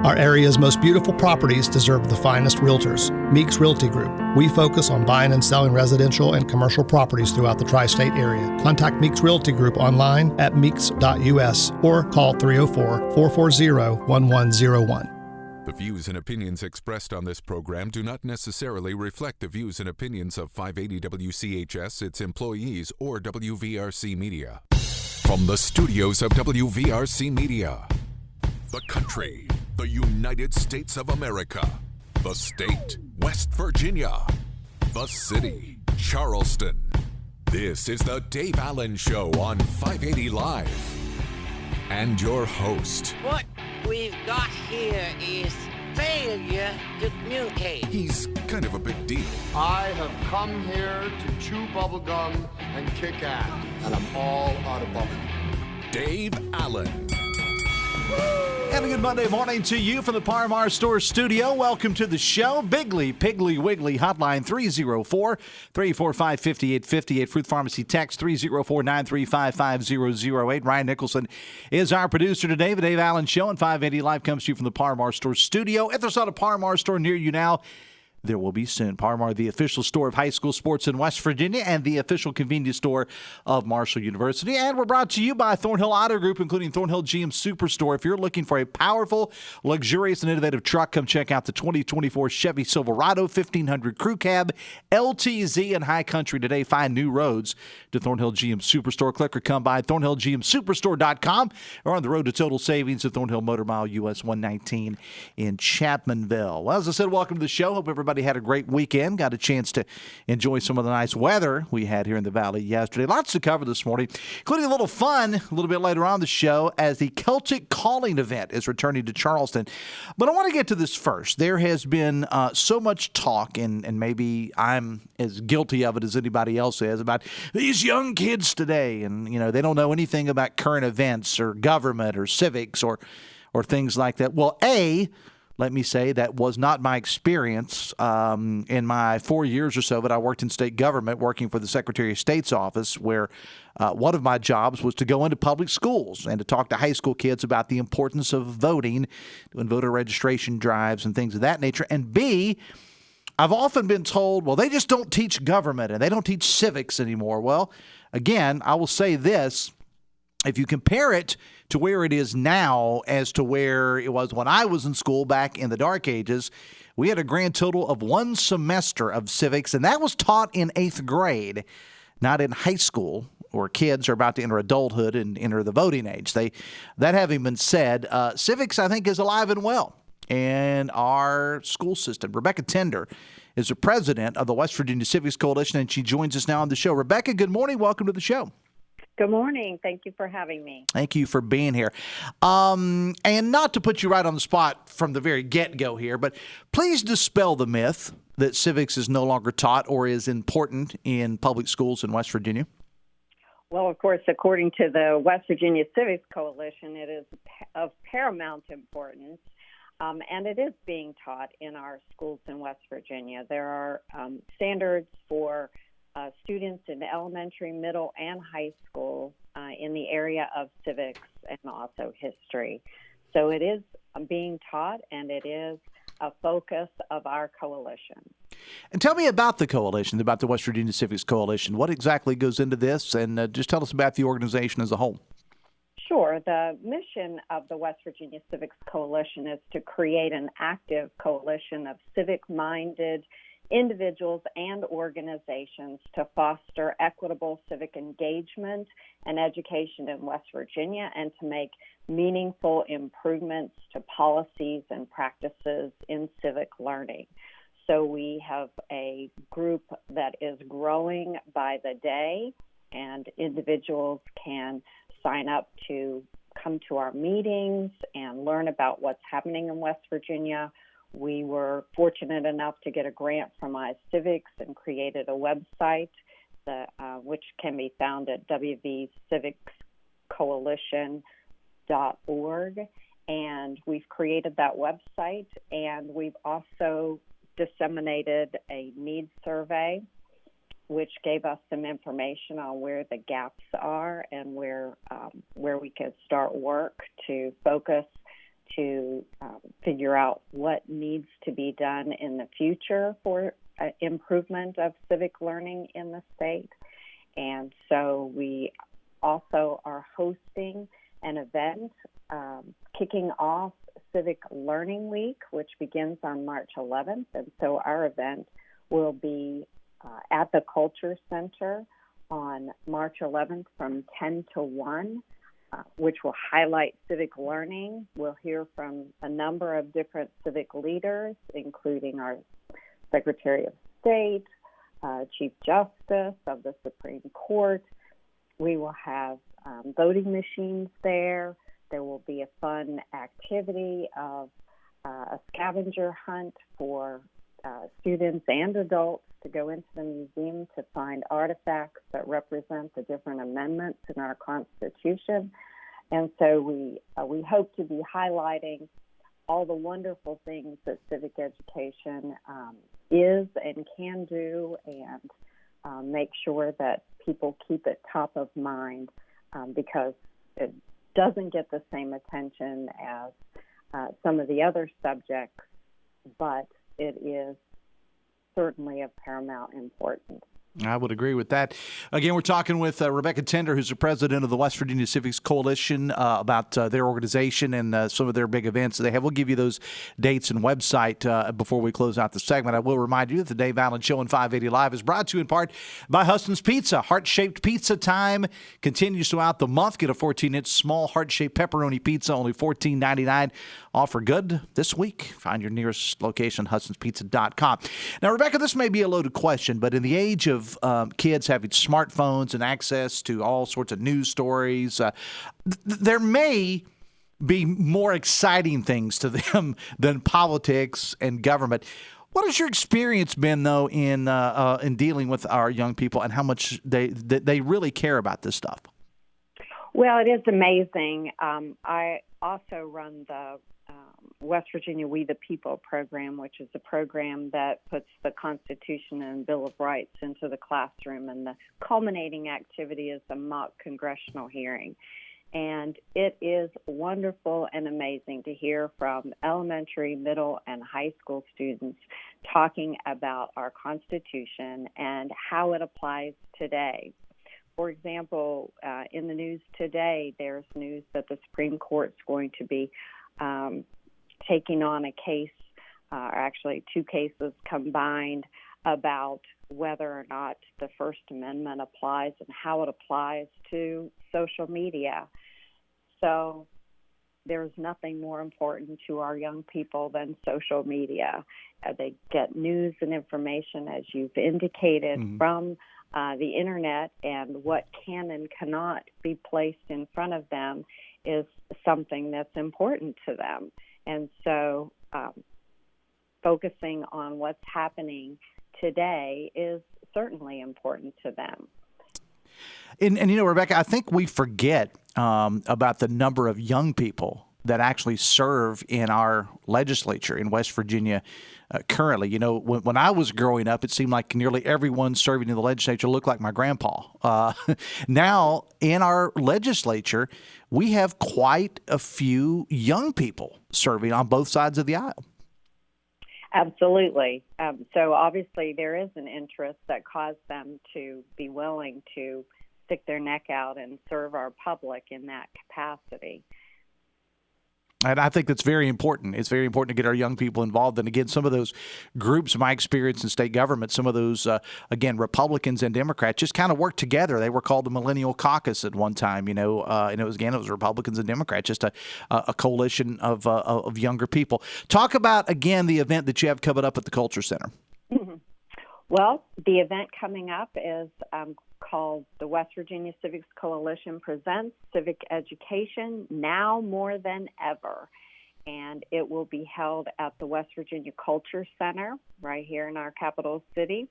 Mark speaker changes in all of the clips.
Speaker 1: Our area's most beautiful properties deserve the finest realtors. Meeks Realty Group. We focus on buying and selling residential and commercial properties throughout the tri-state area. Contact Meeks Realty Group online at meeks.us or call 304-440-1101.
Speaker 2: The views and opinions expressed on this program do not necessarily reflect the views and opinions of 580 WCHS, its employees, or WVRC Media. From the studios of WVRC Media, the country, the United States of America, the state, West Virginia, the city, Charleston. This is the Dave Allen Show on 580 Live. And your host.
Speaker 3: What we've got here is failure to communicate.
Speaker 2: He's kind of a big deal.
Speaker 4: I have come here to chew bubblegum and kick ass, and I'm all out of bubblegum.
Speaker 2: Dave Allen.
Speaker 5: And a good Monday morning to you from the Par-Mar Store studio. Welcome to the show. Bigly, Piggly, Wiggly, hotline 304-345-5858. Fruit Pharmacy text 304-935-5008. Ryan Nicholson is our producer today. The Dave Allen Show on 580 Live comes to you from the Par-Mar Store studio. If there's not a Par-Mar store near you now, there will be soon. Par-Mar, the official store of high school sports in West Virginia and the official convenience store of Marshall University. And we're brought to you by Thornhill Auto Group, including Thornhill GM Superstore. If you're looking for a powerful, luxurious, and innovative truck, come check out the 2024 Chevy Silverado 1500 Crew Cab, LTZ, and High Country today. Find new roads to Thornhill GM Superstore. Click or come by thornhillgmsuperstore.com or on the road to total savings at Thornhill Motor Mile US 119 in Chapmanville. Well, as I said, welcome to the show. Hope everybody had a great weekend, got a chance to enjoy some of the nice weather we had here in the Valley yesterday. Lots to cover this morning, including a little fun a little bit later on the show as the Celtic Calling event is returning to Charleston. But I want to get to this first. There has been so much talk, and maybe I'm as guilty of it as anybody else is, about these young kids today. And, you know, they don't know anything about current events or government or civics or things like that. Well, let me say that was not my experience in my 4 years or so that I worked in state government, working for the Secretary of State's office, where one of my jobs was to go into public schools and to talk to high school kids about the importance of voting, doing voter registration drives and things of that nature. And B, I've often been told, well, they just don't teach government and they don't teach civics anymore. Well, again, I will say this. If you compare it to where it is now as to where it was when I was in school back in the dark ages, we had a grand total of one semester of civics, and that was taught in 8th grade, not in high school, where kids are about to enter adulthood and enter the voting age. That having been said, civics, I think, is alive and well in our school system. Rebecca Tinder is the president of the West Virginia Civics Coalition, and she joins us now on the show. Rebecca, good morning. Welcome to the show.
Speaker 6: Good morning. Thank you for having me.
Speaker 5: Thank you for being here. And not to put you right on the spot from the very get-go here, but please dispel the myth that civics is no longer taught or is important in public schools in West Virginia.
Speaker 6: Well, of course, according to the West Virginia Civics Coalition, it is of paramount importance, and it is being taught in our schools in West Virginia. There are standards for students in elementary, middle, and high school in the area of civics and also history. So it is being taught, and it is a focus of our coalition.
Speaker 5: And tell me about the coalition, about the West Virginia Civics Coalition. What exactly goes into this? And just tell us about the organization as a whole.
Speaker 6: Sure. The mission of the West Virginia Civics Coalition is to create an active coalition of civic-minded individuals and organizations to foster equitable civic engagement and education in West Virginia and to make meaningful improvements to policies and practices in civic learning. So we have a group that is growing by the day, and individuals can sign up to come to our meetings and learn about what's happening in West Virginia. We were fortunate enough to get a grant from iCivics and created a website which can be found at wvcivicscoalition.org. And we've created that website, and we've also disseminated a needs survey, which gave us some information on where the gaps are and where we could start work to focus to figure out what needs to be done in the future for improvement of civic learning in the state. And so we also are hosting an event kicking off Civic Learning Week, which begins on March 11th. And so our event will be at the Culture Center on March 11th from 10 to 1, which will highlight civic learning. We'll hear from a number of different civic leaders, including our Secretary of State, Chief Justice of the Supreme Court. We will have voting machines there. There will be a fun activity of a scavenger hunt for students and adults to go into the museum to find artifacts that represent the different amendments in our Constitution. And so we hope to be highlighting all the wonderful things that civic education is and can do, and make sure that people keep it top of mind because it doesn't get the same attention as some of the other subjects, but it is certainly of paramount importance.
Speaker 5: I would agree with that. Again, we're talking with Rebecca Tinder, who's the president of the West Virginia Civics Coalition, about their organization and some of their big events they have. We'll give you those dates and website before we close out the segment. I will remind you that the Dave Allen Show on 580 Live is brought to you in part by Huston's Pizza. Heart-shaped pizza time continues throughout the month. Get a 14-inch small heart-shaped pepperoni pizza, only $14.99. Offer good this week. Find your nearest location, HustonsPizza.com. Now, Rebecca, this may be a loaded question, but in the age of kids having smartphones and access to all sorts of news stories, there may be more exciting things to them than politics and government. What has your experience been, though, in dealing with our young people and how much they really care about this stuff?
Speaker 6: Well, it is amazing. I also run the West Virginia We the People program, which is a program that puts the Constitution and Bill of Rights into the classroom, and the culminating activity is a mock congressional hearing. And it is wonderful and amazing to hear from elementary, middle, and high school students talking about our Constitution and how it applies today. For example, in the news today, there's news that the Supreme Court is going to be taking on a case, or actually two cases combined, about whether or not the First Amendment applies and how it applies to social media. So there's nothing more important to our young people than social media. They get news and information, as you've indicated, from the internet, and what can and cannot be placed in front of them is something that's important to them. And so focusing on what's happening today is certainly important to them.
Speaker 5: And you know, Rebecca, I think we forget about the number of young people that actually serve in our legislature in West Virginia currently. You know, when I was growing up, it seemed like nearly everyone serving in the legislature looked like my grandpa. Now, in our legislature, we have quite a few young people serving on both sides of the aisle.
Speaker 6: Absolutely. So obviously there is an interest that caused them to be willing to stick their neck out and serve our public in that capacity.
Speaker 5: And I think that's very important. It's very important to get our young people involved. And again, some of those groups, in my experience in state government, some of those, again, Republicans and Democrats just kind of worked together. They were called the Millennial Caucus at one time, and it was Republicans and Democrats, just a coalition of younger people. Talk about, again, the event that you have coming up at the Culture Center.
Speaker 6: Mm-hmm. Well, the event coming up is called the West Virginia Civics Coalition Presents Civic Education Now More Than Ever. And it will be held at the West Virginia Culture Center right here in our capital city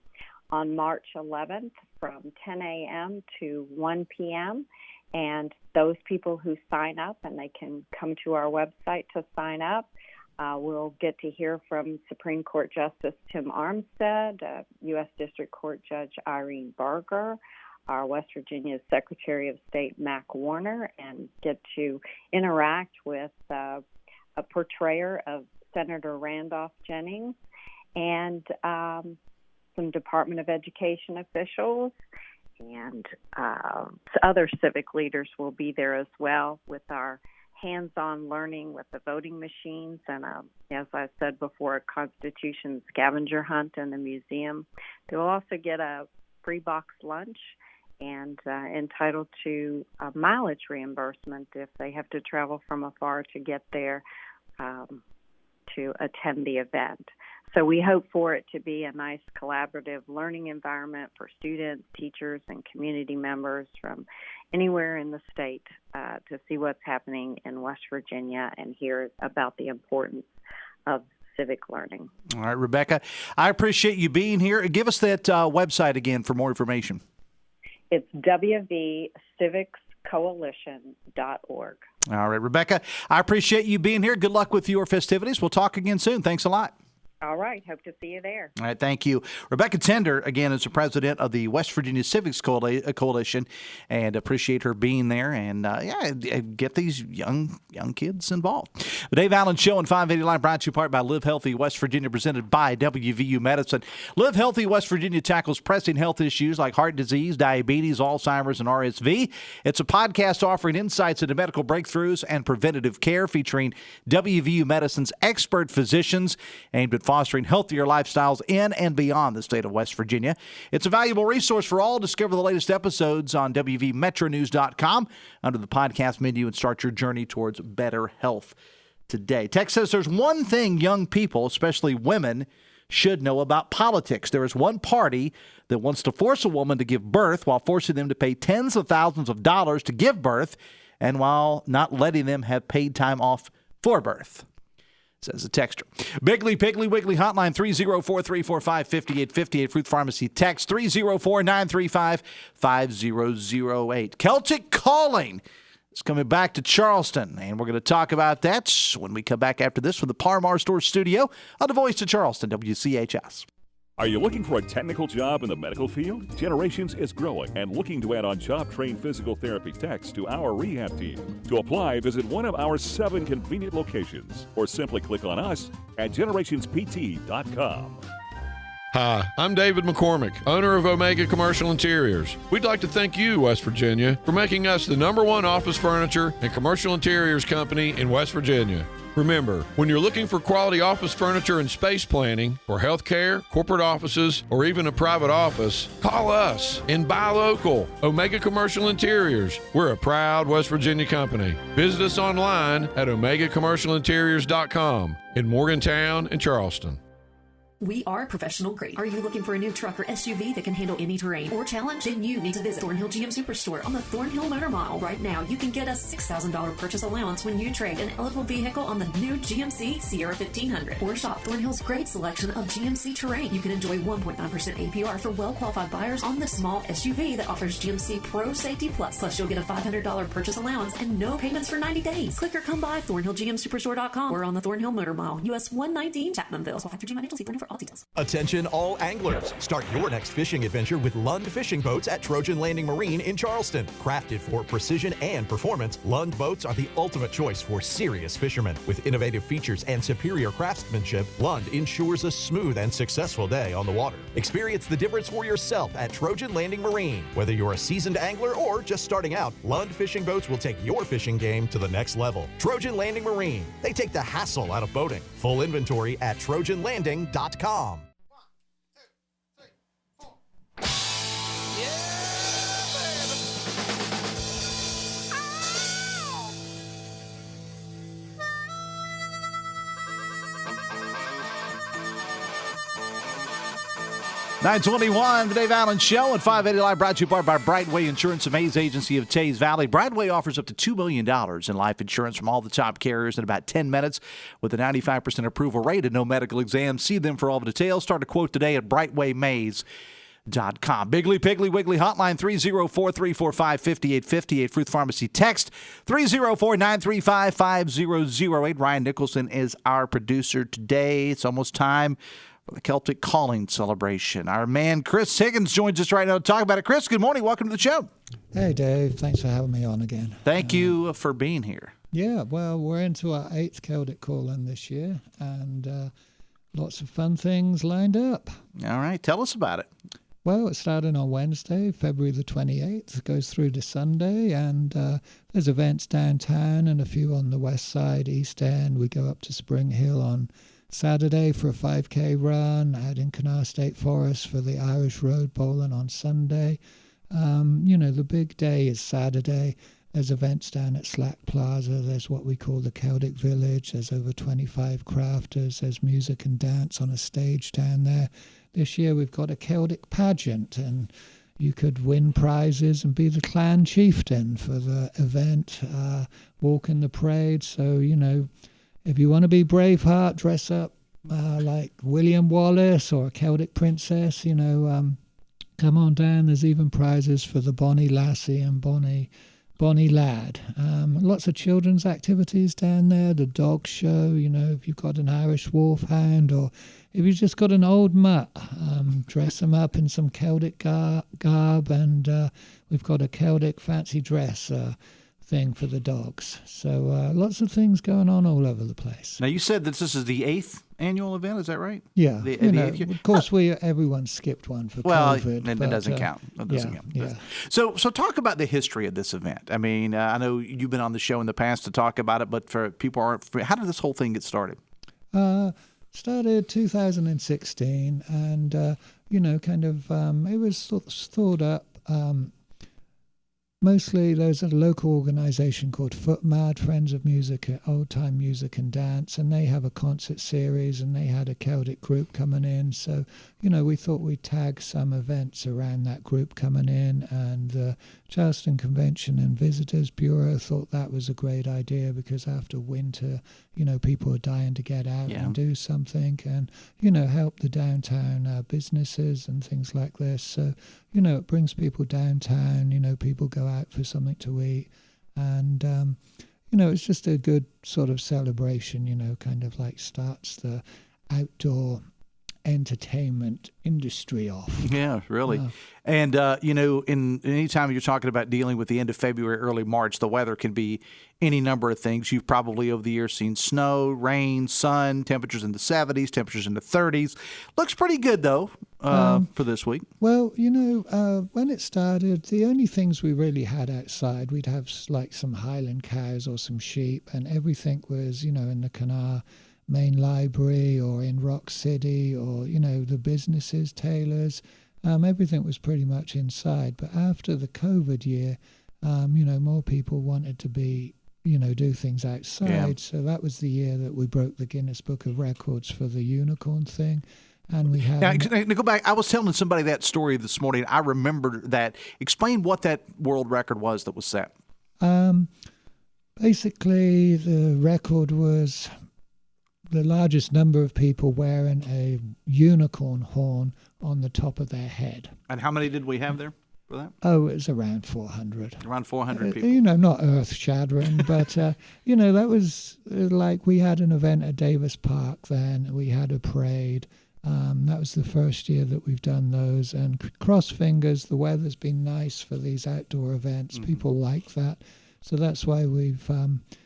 Speaker 6: on March 11th from 10 a.m. to 1 p.m. And those people who sign up, and they can come to our website to sign up, we'll get to hear from Supreme Court Justice Tim Armstead, U.S. District Court Judge Irene Barger, our West Virginia Secretary of State Mac Warner, and get to interact with a portrayer of Senator Randolph Jennings, and some Department of Education officials, and other civic leaders will be there as well with our hands-on learning with the voting machines and, as I said before, a Constitution scavenger hunt in the museum. They will also get a free box lunch and entitled to a mileage reimbursement if they have to travel from afar to get there to attend the event. So we hope for it to be a nice collaborative learning environment for students, teachers, and community members from anywhere in the state to see what's happening in West Virginia and hear about the importance of civic learning.
Speaker 5: All right, Rebecca, I appreciate you being here. Give us that website again for more information.
Speaker 6: It's wvcivicscoalition.org.
Speaker 5: All right, Rebecca, I appreciate you being here. Good luck with your festivities. We'll talk again soon. Thanks a lot.
Speaker 6: All right. Hope to see you there.
Speaker 5: All right. Thank you. Rebecca Tinder, again, is the president of the West Virginia Civics Coalition, and appreciate her being there and, get these young kids involved. The Dave Allen Show on 580 Live brought to you part by Live Healthy West Virginia, presented by WVU Medicine. Live Healthy West Virginia tackles pressing health issues like heart disease, diabetes, Alzheimer's, and RSV. It's a podcast offering insights into medical breakthroughs and preventative care, featuring WVU Medicine's expert physicians aimed at fostering healthier lifestyles in and beyond the state of West Virginia. It's a valuable resource for all. Discover the latest episodes on WVMetronews.com under the podcast menu and start your journey towards better health today. Text says there's one thing young people, especially women, should know about politics. There is one party that wants to force a woman to give birth while forcing them to pay tens of thousands of dollars to give birth, and while not letting them have paid time off for birth. Says the texter. Bigley Piggly Wiggly hotline 304-345-5858. Fruit Pharmacy text 304-935-5008. Celtic Calling is coming back to Charleston, and we're going to talk about that when we come back after this from the Parmar Store studio on the Voice of Charleston, WCHS.
Speaker 7: Are you looking for a technical job in the medical field? Generations is growing and looking to add on job-trained physical therapy techs to our rehab team. To apply, visit one of our 7 convenient locations or simply click on us at generationspt.com.
Speaker 8: Hi, I'm David McCormick, owner of Omega Commercial Interiors. We'd like to thank you, West Virginia, for making us the #1 office furniture and commercial interiors company in West Virginia. Remember, when you're looking for quality office furniture and space planning for healthcare, corporate offices, or even a private office, call us and buy local. Omega Commercial Interiors. We're a proud West Virginia company. Visit us online at omegacommercialinteriors.com in Morgantown and Charleston.
Speaker 9: We are professional grade. Are you looking for a new truck or SUV that can handle any terrain or challenge? Then you need to visit Thornhill GM Superstore on the Thornhill Motor Mile. Right now, you can get a $6,000 purchase allowance when you trade an eligible vehicle on the new GMC Sierra 1500. Or shop Thornhill's great selection of GMC terrain. You can enjoy 1.9% APR for well-qualified buyers on the small SUV that offers GMC Pro Safety Plus. Plus, you'll get a $500 purchase allowance and no payments for 90 days. Click or come by ThornhillGMSuperstore.com or on the Thornhill Motor Mile, US 119, Chapmanville. So factor G Financial, see Thornhill for all details.
Speaker 10: Attention all anglers. Start your next fishing adventure with Lund Fishing Boats at Trojan Landing Marine in Charleston. Crafted for precision and performance, Lund boats are the ultimate choice for serious fishermen. With innovative features and superior craftsmanship, Lund ensures a smooth and successful day on the water. Experience the difference for yourself at Trojan Landing Marine. Whether you're a seasoned angler or just starting out, Lund Fishing Boats will take your fishing game to the next level. Trojan Landing Marine. They take the hassle out of boating. Full inventory at trojanlanding.com.
Speaker 5: 921, the Dave Allen Show at 580 Live, brought to you by Brightway Insurance, a Mays agency of Tays Valley. Brightway offers up to $2 million in life insurance from all the top carriers in about 10 minutes with a 95% approval rate and no medical exam. See them for all the details. Start a quote today at brightwaymays.com. Bigley Piggly Wiggly hotline 304-345-5858. Fruit Pharmacy text 304-935-5008. Ryan Nicholson is our producer today. It's almost time for the Celtic Calling celebration. Our man Chris Higgins joins us right now to talk about it. Chris, good morning. Welcome to the show.
Speaker 11: Hey, Dave. Thanks for having me on again.
Speaker 5: Thank you for being here.
Speaker 11: Yeah, well, we're into our 8th Celtic Call-In this year, and lots of fun things lined up.
Speaker 5: All right, tell us about it.
Speaker 11: Well, it started on Wednesday, February the 28th. It goes through to Sunday, and there's events downtown and a few on the west side, East End. We go up to Spring Hill on Saturday for a 5K run, out in Canal State Forest for the Irish Road Bowling on Sunday. The big day is Saturday. There's events down at Slack Plaza. There's what we call the Celtic Village. There's over 25 crafters. There's music and dance on a stage down there. This year we've got a Celtic pageant, and you could win prizes and be the clan chieftain for the event, walk in the parade. So, if you want to be Braveheart, dress up like William Wallace or a Celtic princess, come on down. There's even prizes for the Bonnie Lassie and Bonnie Lad. Lots of children's activities down there. The dog show, if you've got an Irish wolfhound, or if you've just got an old mutt, dress them up in some Celtic garb, and we've got a Celtic fancy dress thing for the dogs. So lots of things going on all over the place.
Speaker 5: Now, you said that this is the 8th annual event, is that right?
Speaker 11: Yeah.
Speaker 5: The 8th year?
Speaker 11: Of course, everyone skipped one for COVID.
Speaker 5: Well, that doesn't count. That doesn't count.
Speaker 11: Yeah.
Speaker 5: So talk about the history of this event. I mean, I know you've been on the show in the past to talk about it, but for people who aren't, how did this whole thing get started?
Speaker 11: Started 2016, and, it was thought up. Mostly there's a local organisation called Foot Mad, Friends of Music, Old Time Music and Dance, and they have a concert series, and they had a Celtic group coming in. So, we thought we'd tag some events around that group coming in, and the Charleston Convention and Visitors Bureau thought that was a great idea, because after winter, people are dying to get out and do something and, help the downtown businesses and things like this. So, it brings people downtown, people go out for something to eat, and, it's just a good sort of celebration, kind of like starts the outdoor entertainment industry off.
Speaker 5: Yeah, really. And, in any time you're talking about dealing with the end of February, early March, the weather can be any number of things. You've probably over the years seen snow, rain, sun, temperatures in the 70s, temperatures in the 30s. Looks pretty good, though, for this week.
Speaker 11: Well, when it started, the only things we really had outside, we'd have like some Highland cows or some sheep, and everything was, in the Canal Main Library or in Rock City or, the businesses, tailors. Everything was pretty much inside. But after the COVID year, more people wanted to be, do things outside. Yeah. So that was the year that we broke the Guinness Book of Records for the unicorn thing. And we had...
Speaker 5: Now, go back. I was telling somebody that story this morning. I remember that. Explain what that world record was that was set.
Speaker 11: Basically, the record was the largest number of people wearing a unicorn horn on the top of their head.
Speaker 5: And how many did we have there for that?
Speaker 11: Oh, it was around 400.
Speaker 5: Around 400 people.
Speaker 11: Not earth-shattering, but, that was like we had an event at Davis Park then. We had a parade. That was the first year that we've done those. And cross fingers, the weather's been nice for these outdoor events. Mm-hmm. People like that. So that's why we've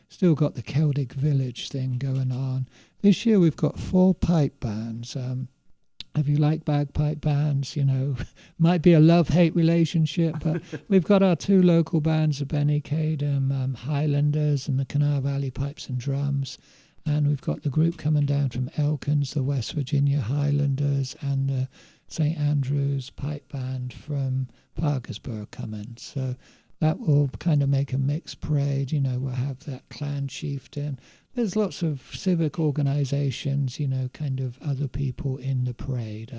Speaker 11: still got the Celtic Village thing going on. This year we've got 4 pipe bands. If you like bagpipe bands, might be a love-hate relationship, but we've got our 2 local bands, the Benny Cadam Highlanders and the Canal Valley Pipes and Drums. And we've got the group coming down from Elkins, the West Virginia Highlanders, and the St. Andrews Pipe Band from Parkersburg coming. So that will kind of make a mixed parade. We'll have that clan chieftain. There's lots of civic organizations, kind of other people in the parade.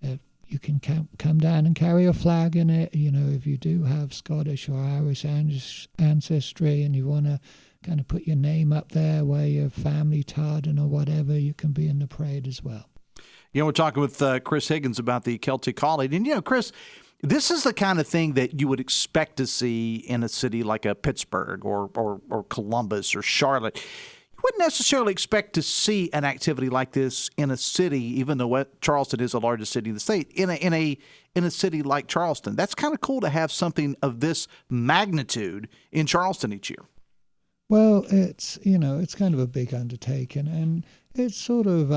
Speaker 11: You can come down and carry a flag in it. If you do have Scottish or Irish ancestry and you want to kind of put your name up there where your family Tardan or whatever, you can be in the parade as well.
Speaker 5: We're talking with Chris Higgins about the Celtic Call-In. And, Chris, this is the kind of thing that you would expect to see in a city like a Pittsburgh or Columbus or Charlotte. You wouldn't necessarily expect to see an activity like this in a city, even though Charleston is the largest city in the state, in a city like Charleston. That's kind of cool to have something of this magnitude in Charleston each year.
Speaker 11: Well, it's kind of a big undertaking, and it's sort of,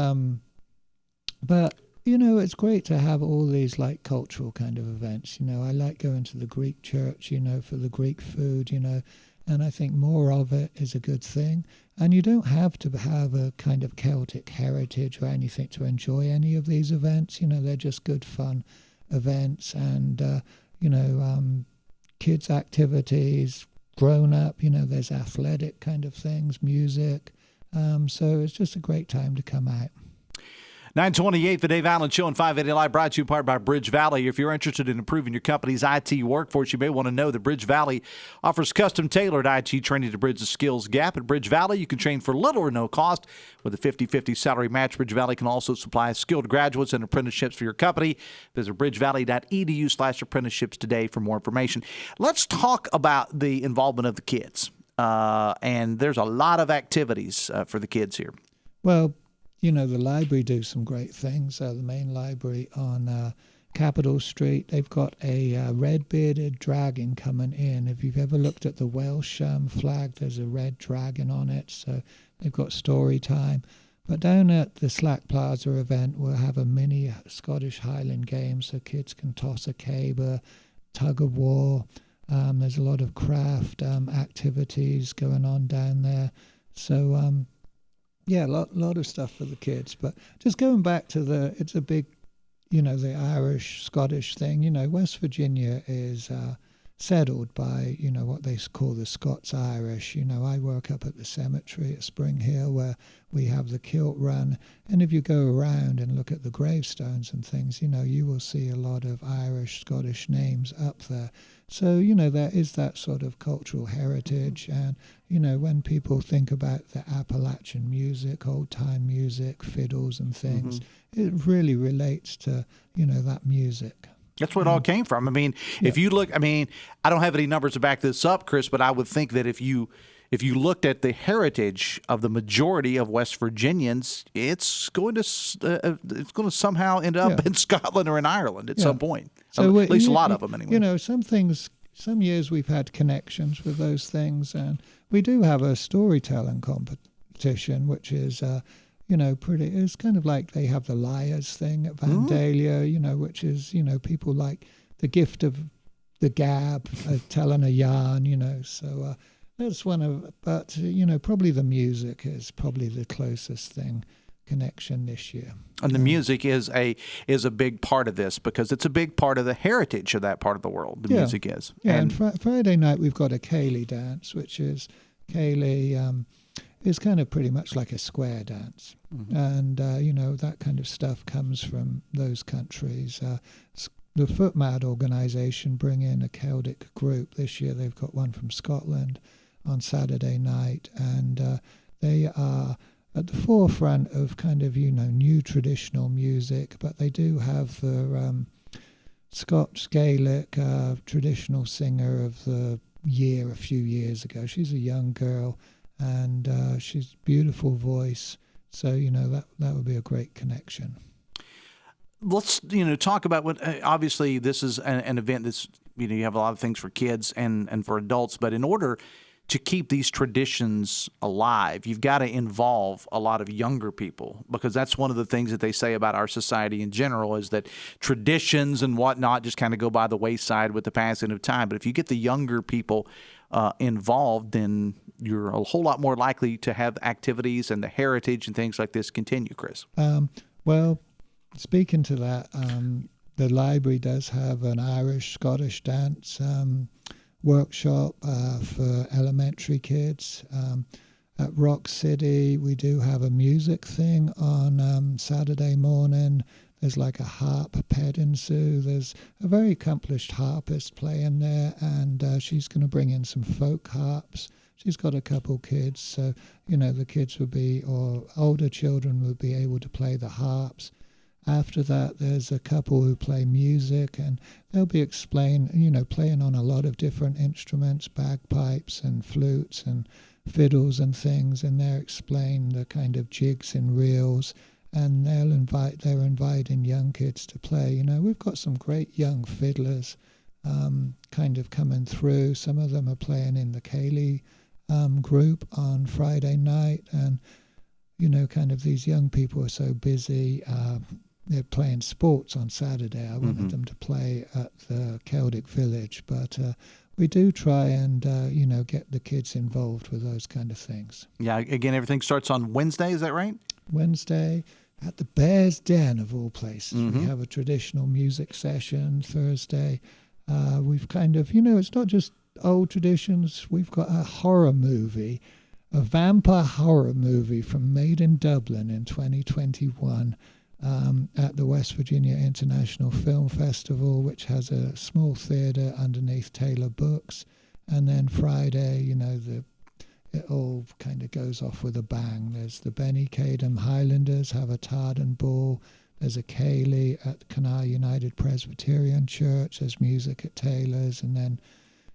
Speaker 11: but it's great to have all these like cultural kind of events. I like going to the Greek church, for the Greek food, and I think more of it is a good thing. And you don't have to have a kind of Celtic heritage or anything to enjoy any of these events. They're just good fun events, and kids activities, grown up, there's athletic kind of things, music. So it's just a great time to come out.
Speaker 5: 928, the Dave Allen Show on 580 Live, brought to you in part by Bridge Valley. If you're interested in improving your company's IT workforce, you may want to know that Bridge Valley offers custom-tailored IT training to bridge the skills gap. At Bridge Valley, you can train for little or no cost. With a 50-50 salary match, Bridge Valley can also supply skilled graduates and apprenticeships for your company. Visit bridgevalley.edu/apprenticeships today for more information. Let's talk about the involvement of the kids. And there's a lot of activities for the kids here.
Speaker 11: Well, the library do some great things. The main library on Capitol Street, they've got a red-bearded dragon coming in. If you've ever looked at the Welsh flag, there's a red dragon on it. So they've got story time. But down at the Slack Plaza event, we'll have a mini Scottish Highland game so kids can toss a caber, tug of war. There's a lot of craft activities going on down there. So, yeah, a lot of stuff for the kids. But just going back to it's a big, the Irish-Scottish thing. West Virginia is settled by, what they call the Scots-Irish. I work up at the cemetery at Spring Hill where we have the kilt run. And if you go around and look at the gravestones and things, you will see a lot of Irish-Scottish names up there. So, there is that sort of cultural heritage. And, when people think about the Appalachian music, old-time music, fiddles and things, it really relates to, that music.
Speaker 5: That's where it all came from. I mean, if you look, I don't have any numbers to back this up, Chris, but I would think that if you looked at the heritage of the majority of West Virginians, it's going to somehow end up in Scotland or in Ireland at some point. So at least a lot of them anyway.
Speaker 11: Some years we've had connections with those things, and we do have a storytelling competition, which is it's kind of like they have the Liars thing at Vandalia, which is, people like the gift of the gab, telling a yarn, so that's one of, but, probably the music is probably the closest connection this year.
Speaker 5: And the music is a big part of this because it's a big part of the heritage of that part of the world. The music is.
Speaker 11: Yeah, and Friday night we've got a Ceilidh dance, which is Ceilidh is kind of pretty much like a square dance. And, that kind of stuff comes from those countries. The Footmad organisation bring in a Celtic group. This year they've got one from Scotland on Saturday night, and they are at the forefront of kind of, new traditional music, but they do have the Scots Gaelic traditional singer of the year a few years ago. She's a young girl, and she's beautiful voice. So, that would be a great connection.
Speaker 5: Let's, talk about what, obviously this is an event that's, you have a lot of things for kids and for adults, but in order to keep these traditions alive, you've got to involve a lot of younger people, because that's one of the things that they say about our society in general is that traditions and whatnot just kind of go by the wayside with the passing of time. But if you get the younger people involved, then you're a whole lot more likely to have activities and the heritage and things like this continue, Chris.
Speaker 11: Well, speaking to that, the library does have an Irish-Scottish dance workshop for elementary kids. At Rock City, we do have a music thing on Saturday morning. There's like a harp petting zoo. There's a very accomplished harpist playing there, and she's going to bring in some folk harps. She's got a couple kids, so, the kids would be, or older children would be able to play the harps. After that, there's a couple who play music, and they'll be playing on a lot of different instruments, bagpipes and flutes and fiddles and things, and they'll explain the kind of jigs and reels, and they're inviting young kids to play. We've got some great young fiddlers kind of coming through. Some of them are playing in the Ceilidh group on Friday night. And, kind of these young people are so busy. They're playing sports on Saturday. I wanted them to play at the Celtic Village, but we do try and, get the kids involved with those kind of things.
Speaker 5: Yeah, again, everything starts on Wednesday, is that right?
Speaker 11: Wednesday at the Bear's Den, of all places. We have a traditional music session. Thursday, we've kind of, it's not just old traditions. We've got a horror movie, a vampire horror movie made in Dublin in 2021 at the West Virginia International Film Festival, which has a small theater underneath Taylor Books. And then Friday, it all kind of goes off with a bang. There's the Benny Cadam Highlanders have a Tartan Ball. There's a Cayley at Canal United Presbyterian Church. There's music at Taylor's. And then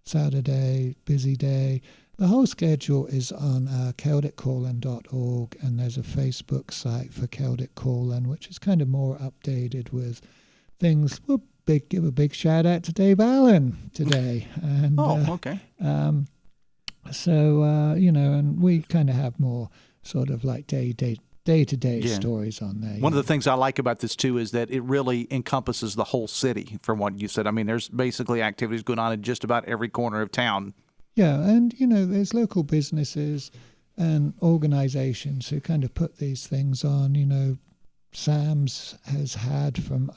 Speaker 11: Saturday, busy day. The whole schedule is on CelticCallin.org, and there's a Facebook site for Celtic Callin, which is kind of more updated with things. We'll give a big shout out to Dave Allen today. And,
Speaker 5: okay.
Speaker 11: And we kind of have more sort of like day-to-day stories on there.
Speaker 5: One of the things I like about this, too, is that it really encompasses the whole city, from what you said. I mean, there's basically activities going on in just about every corner of town.
Speaker 11: Yeah, and, there's local businesses and organizations who kind of put these things on. Sam's has had from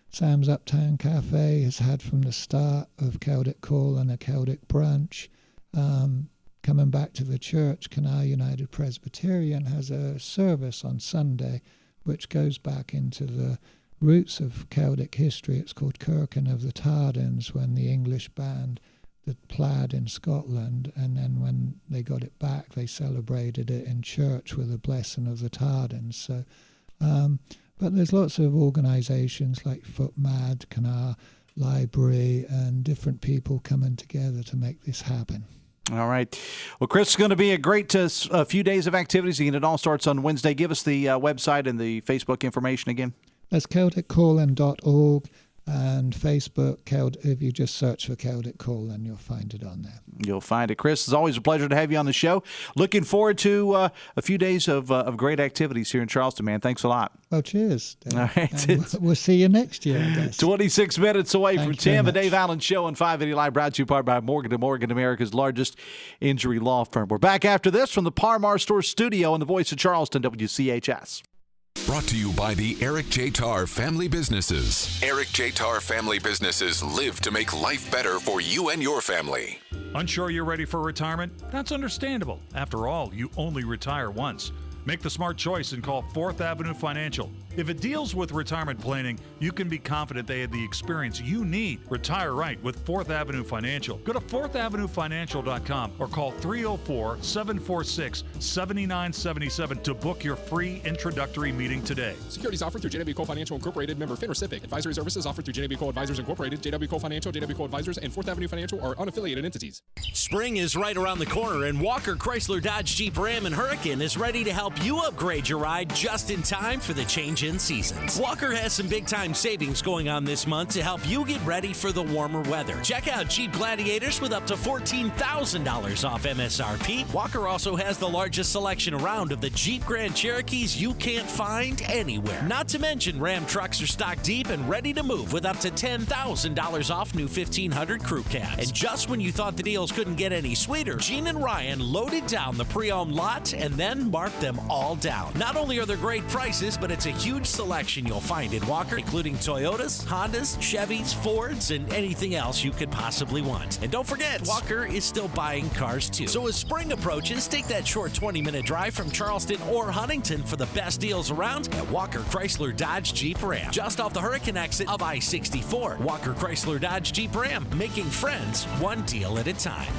Speaker 11: Sam's Uptown Cafe has had from the start of Celtic Call and a Celtic brunch. Coming back to the church, Canal United Presbyterian has a service on Sunday which goes back into the roots of Celtic history. It's called Kirkin of the Tardens, when the English band that Plaid in Scotland, and then when they got it back, they celebrated it in church with a blessing of the Tardens. So, but there's lots of organisations like Foot Mad, Canal Library, and different people coming together to make this happen.
Speaker 5: All right. Well, Chris, it's going to be a great few days of activities. Again, it all starts on Wednesday. Give us the website and the Facebook information again.
Speaker 11: That's CelticCallin.org. And Facebook, if you just search for Celtic Callin, you'll find it on there.
Speaker 5: You'll find it. Chris, it's always a pleasure to have you on the show. Looking forward to a few days of great activities here in Charleston, man. Thanks a lot.
Speaker 11: Well, cheers.
Speaker 5: All right.
Speaker 11: We'll see you next year, I guess.
Speaker 5: 26 minutes away from 10. The Dave Allen Show on 580 Live, brought to you by Morgan & Morgan, America's largest injury law firm. We're back after this from the Parmar Store Studio on the Voice of Charleston, WCHS.
Speaker 2: Brought to you by the Eric J. Tarr Family Businesses. Eric J. Tarr Family Businesses live to make life better for you and your family.
Speaker 12: Unsure you're ready for retirement? That's understandable. After all, you only retire once. Make the smart choice and call 4th Avenue Financial. If it deals with retirement planning, you can be confident they have the experience you need. Retire right with 4th Avenue Financial. Go to 4thavenuefinancial.com or call 304-746-7977 to book your free introductory meeting today.
Speaker 13: Securities offered through JW Cole Financial Incorporated, member FINRA SIPC. Advisory services offered through JW Cole Advisors Incorporated, JW Cole Financial, JW Cole Advisors, and 4th Avenue Financial are unaffiliated entities.
Speaker 14: Spring is right around the corner, and Walker Chrysler Dodge Jeep Ram and Hurricane is ready to help you upgrade your ride just in time for the change in seasons. Walker has some big time savings going on this month to help you get ready for the warmer weather. Check out Jeep Gladiators with up to $14,000 off MSRP. Walker also has the largest selection around of the Jeep Grand Cherokees you can't find anywhere. Not to mention Ram trucks are stocked deep and ready to move with up to $10,000 off new 1500 crew cabs. And just when you thought the deals couldn't get any sweeter, Gene and Ryan loaded down the pre-owned lot and then marked them all down. Not only are there great prices, but it's a huge selection you'll find in Walker, including Toyotas, Hondas, Chevys, Fords, and anything else you could possibly want. And don't forget, Walker is still buying cars too. So as spring approaches, take that short 20-minute drive from Charleston or Huntington for the best deals around at Walker Chrysler Dodge Jeep Ram. Just off the Hurricane exit of I-64. Walker Chrysler Dodge Jeep Ram, making friends one deal at a time.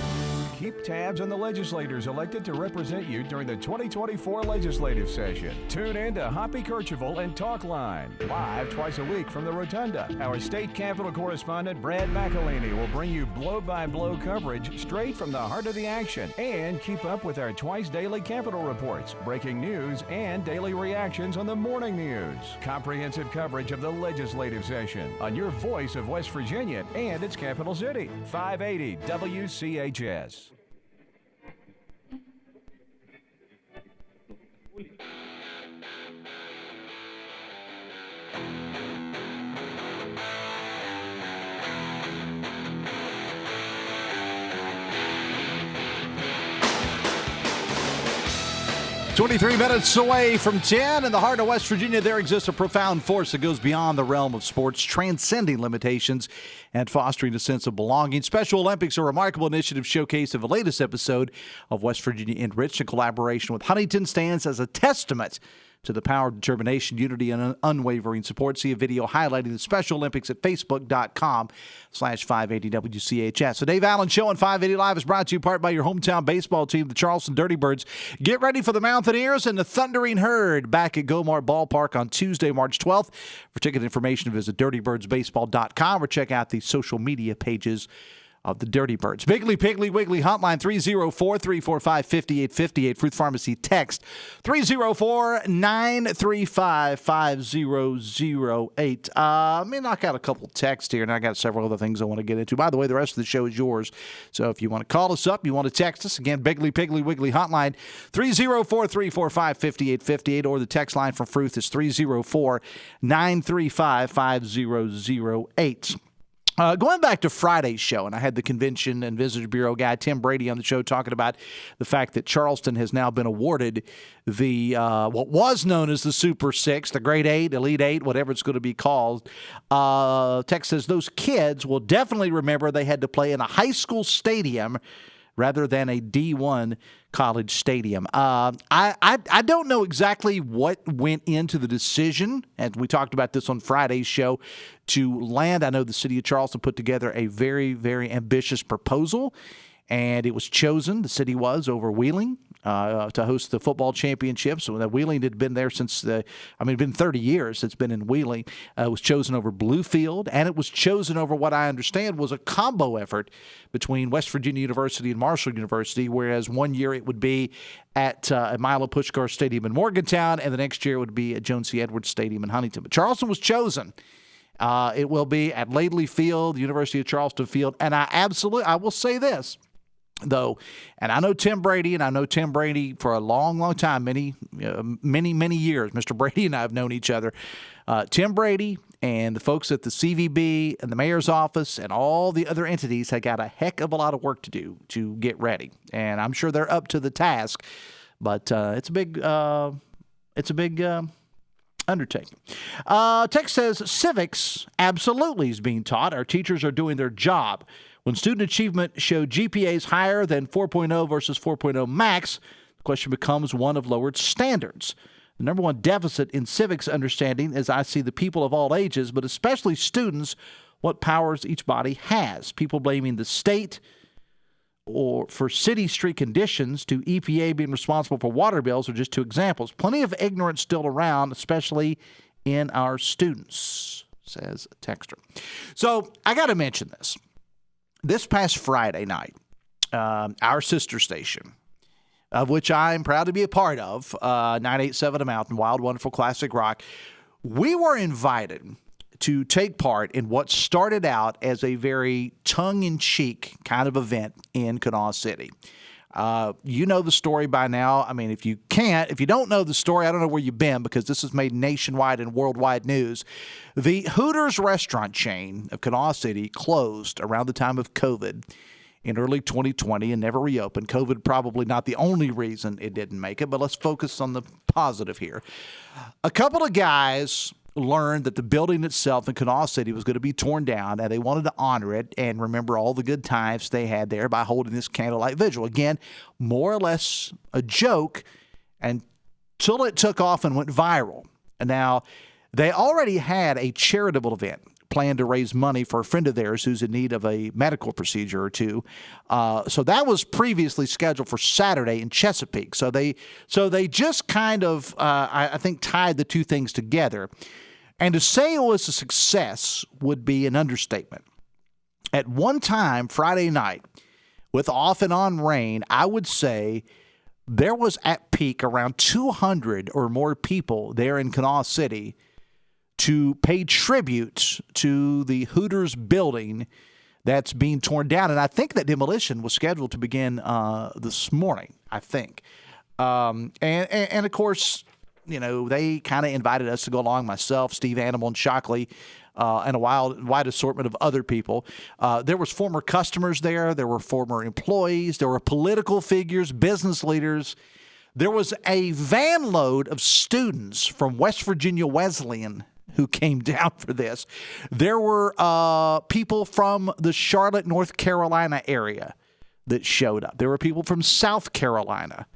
Speaker 15: Keep tabs on the legislators elected to represent you during the 2024 legislative session. Tune in to Hoppy Kercheval and Talk Line, live twice a week from the Rotunda. Our state capitol correspondent, Brad McElhaney, will bring you blow-by-blow coverage straight from the heart of the action. And keep up with our twice-daily Capitol reports, breaking news, and daily reactions on the morning news. Comprehensive coverage of the legislative session on your voice of West Virginia and its capital city. 580 WCHS.
Speaker 5: 23 minutes away from 10 in the heart of West Virginia, there exists a profound force that goes beyond the realm of sports, transcending limitations and fostering a sense of belonging. Special Olympics, a remarkable initiative showcased in the latest episode of West Virginia Enriched in collaboration with Huntington, stands as a testament to the power of determination, unity, and unwavering support. See a video highlighting the Special Olympics at facebook.com/580WCHS. The Dave Allen Show on 580 Live is brought to you in part by your hometown baseball team, the Charleston Dirty Birds. Get ready for the Mountaineers and the Thundering Herd back at Gomar Ballpark on Tuesday, March 12th. For ticket information, visit dirtybirdsbaseball.com or check out the social media pages of the Dirty Birds. Biggly Piggly Wiggly hotline 304-345-5858. Fruit Pharmacy text 304-935-5008. Let me knock out a couple texts here, and I got several other things I want to get into. By the way, the rest of the show is yours. So if you want to call us up, you want to text us, again, Biggly Piggly Wiggly hotline 304-345-5858, or the text line from Fruit is 304-935-5008. Going back to Friday's show, and I had the Convention and Visitors Bureau guy, Tim Brady, on the show talking about the fact that Charleston has now been awarded the what was known as the Super Six, the Grade 8, Elite 8, whatever it's going to be called. Text says those kids will definitely remember they had to play in a high school stadium rather than a D1 college stadium. I don't know exactly what went into the decision, and we talked about this on Friday's show, to land. I know the city of Charleston put together a very, very ambitious proposal, and it was chosen, the city was, over Wheeling to host the football championships. So Wheeling had been there since it's been 30 years it's been in Wheeling. It was chosen over Bluefield, and it was chosen over what I understand was a combo effort between West Virginia University and Marshall University, whereas one year it would be at Milo Pushkar Stadium in Morgantown, and the next year it would be at Jones C. Edwards Stadium in Huntington. But Charleston was chosen. It will be at Laidley Field, University of Charleston Field, and I will say this, though, and I know Tim Brady, for a long, long time, many years. Mr. Brady and I have known each other. Tim Brady and the folks at the CVB and the mayor's office and all the other entities have got a heck of a lot of work to do to get ready, and I'm sure they're up to the task. But it's a big undertaking. Text says civics absolutely is being taught. Our teachers are doing their job. When student achievement showed GPAs higher than 4.0 versus 4.0 max, the question becomes one of lowered standards. The number one deficit in civics understanding is I see the people of all ages, but especially students, what powers each body has. People blaming the state or for city street conditions to EPA being responsible for water bills are just two examples. Plenty of ignorance still around, especially in our students, says a texter. So I got to mention this. This past Friday night, our sister station, of which I'm proud to be a part of, 987 A Mountain, Wild, Wonderful, Classic Rock, we were invited to take part in what started out as a very tongue-in-cheek kind of event in Kanawha City. You know the story by now. I mean, if you don't know the story, I don't know where you've been, because this is made nationwide and worldwide news. The Hooters restaurant chain of Kanawha City closed around the time of COVID in early 2020 and never reopened. COVID probably not the only reason it didn't make it, but let's focus on the positive here. A couple of guys learned that the building itself in Kanawha City was going to be torn down, and they wanted to honor it and remember all the good times they had there by holding this candlelight vigil. Again, more or less a joke until it took off and went viral. And now, they already had a charitable event planned to raise money for a friend of theirs who's in need of a medical procedure or two. So that was previously scheduled for Saturday in Chesapeake. So they just kind of, I think, tied the two things together. And to say it was a success would be an understatement. At one time, Friday night, with off and on rain, I would say there was at peak around 200 or more people there in Kanawha City to pay tribute to the Hooters building that's being torn down. And I think that demolition was scheduled to begin this morning, I think. And of course, you know, they kind of invited us to go along, myself, Steve Animal, and Shockley, and a wide assortment of other people. There was former customers there. There were former employees. There were political figures, business leaders. There was a van load of students from West Virginia Wesleyan who came down for this. There were people from the Charlotte, North Carolina area that showed up. There were people from South Carolina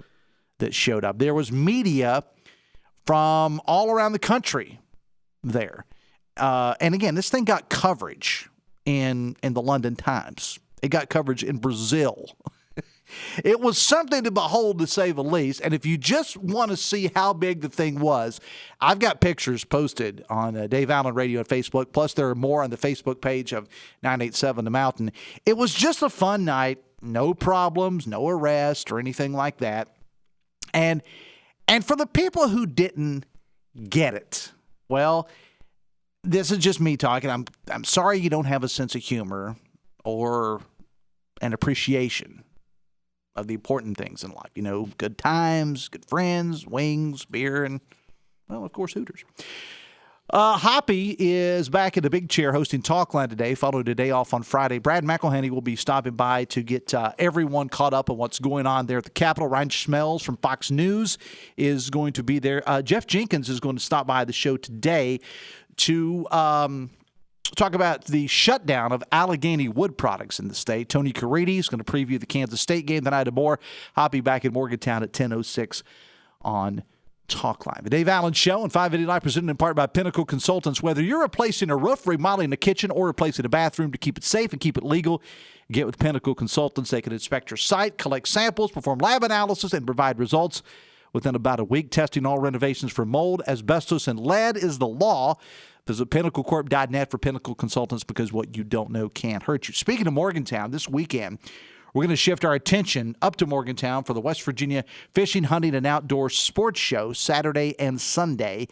Speaker 5: that showed up. There was media from all around the country there. And again, this thing got coverage in the London Times. It got coverage in Brazil. It was something to behold, to say the least. And if you just want to see how big the thing was, I've got pictures posted on Dave Allen Radio and Facebook. Plus, there are more on the Facebook page of 987 The Mountain. It was just a fun night. No problems, no arrest or anything like that. And for the people who didn't get it, well, this is just me talking. I'm sorry you don't have a sense of humor or an appreciation of the important things in life. You know, good times, good friends, wings, beer, and, well, of course, Hooters. Hoppy is back in the big chair hosting Talkline today, following a day off on Friday. Brad McElhenney will be stopping by to get everyone caught up on what's going on there at the Capitol. Ryan Schmelz from Fox News is going to be there. Jeff Jenkins is going to stop by the show today to talk about the shutdown of Allegheny wood products in the state. Tony Caridi is going to preview the Kansas State game the night of more. Hoppy back in Morgantown at 10:06 on Talkline. The Dave Allen Show on 580 Live, presented in part by Pinnacle Consultants. Whether you're replacing a roof, remodeling a kitchen, or replacing a bathroom to keep it safe and keep it legal, get with Pinnacle Consultants. They can inspect your site, collect samples, perform lab analysis, and provide results within about a week. Testing all renovations for mold, asbestos, and lead is the law. Visit pinnaclecorp.net for Pinnacle Consultants, because what you don't know can't hurt you. Speaking of Morgantown, this weekend, we're going to shift our attention up to Morgantown for the West Virginia Fishing, Hunting, and Outdoor Sports Show, Saturday and Sunday.